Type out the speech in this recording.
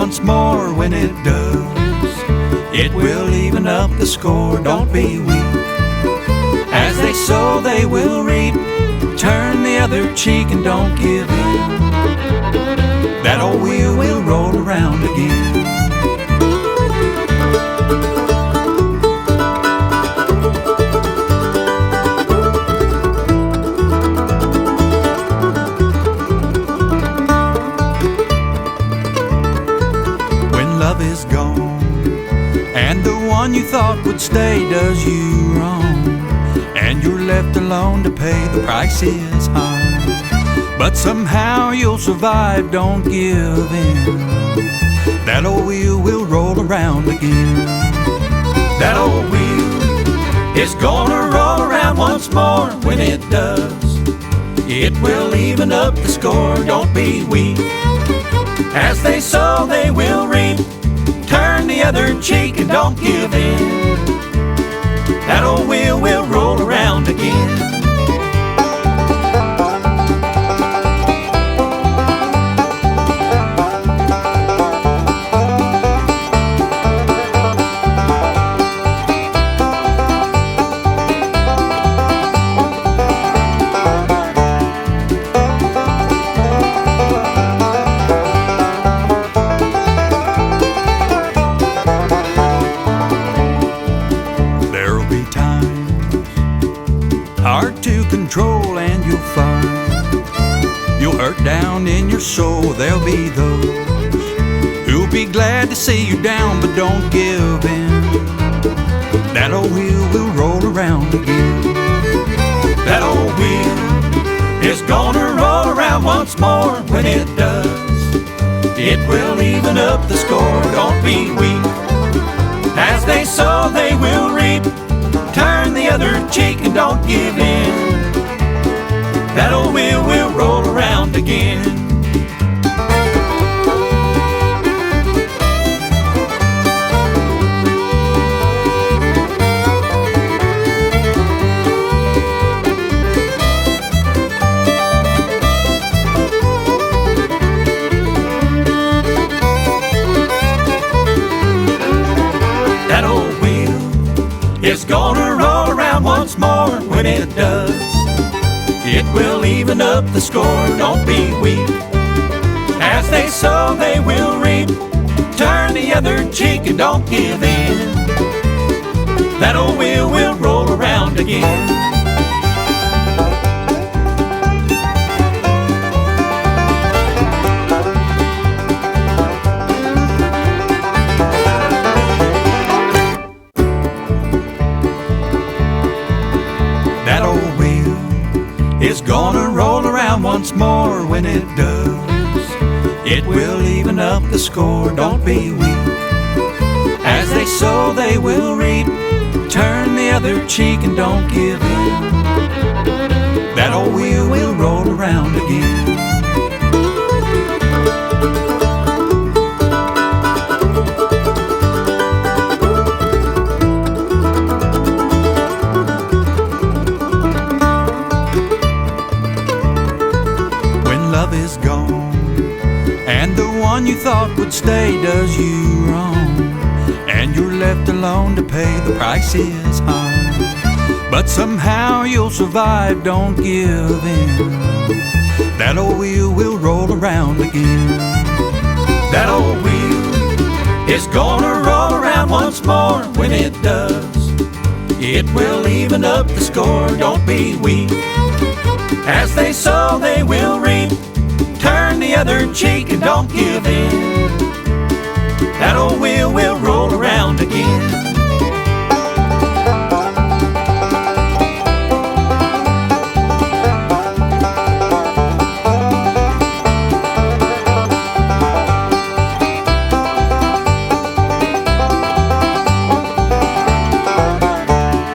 once more. When it does, it will even up the score. Don't be weak. As they sow, they will reap. Turn the other cheek and don't give in. That old wheel will roll around again. Love is gone, and the one you thought would stay does you wrong, and you're left alone to pay. The price is high, but somehow you'll survive. Don't give in. That old wheel will roll around again. That old wheel is gonna roll around once more. When it does, it will even up the score. Don't be weak. As they sow, they will reap. Turn the other cheek and don't give in. That old wheel will roll around again. Hard to control, and you'll find you'll hurt down in your soul. There'll be those who'll be glad to see you down, but don't give in. That old wheel will roll around again. That old wheel is gonna roll around once more. When it does, it will even up the score. Don't be weak. As they sow, they will reap. Turn the other cheek and don't give in. That old wheel will roll around again. That old wheel is gonna roll around once more. When it does, it will even up the score. Don't be weak. As they sow, they will reap. Turn the other cheek and don't give in. That old wheel will roll around again. That old wheel is gonna roll around once more. When it does, it will even up the score. Don't be weak. As they sow, they will reap. Turn the other cheek and don't give in. That old wheel will roll around again. Love is gone, and the one you thought would stay does you wrong, and you're left alone to pay. The price is high, but somehow you'll survive. Don't give in. That old wheel will roll around again. That old wheel is gonna roll around once more. When it does, it will even up the score. Don't be weak. As they sow, they will reap. Turn the other cheek and don't give in. That old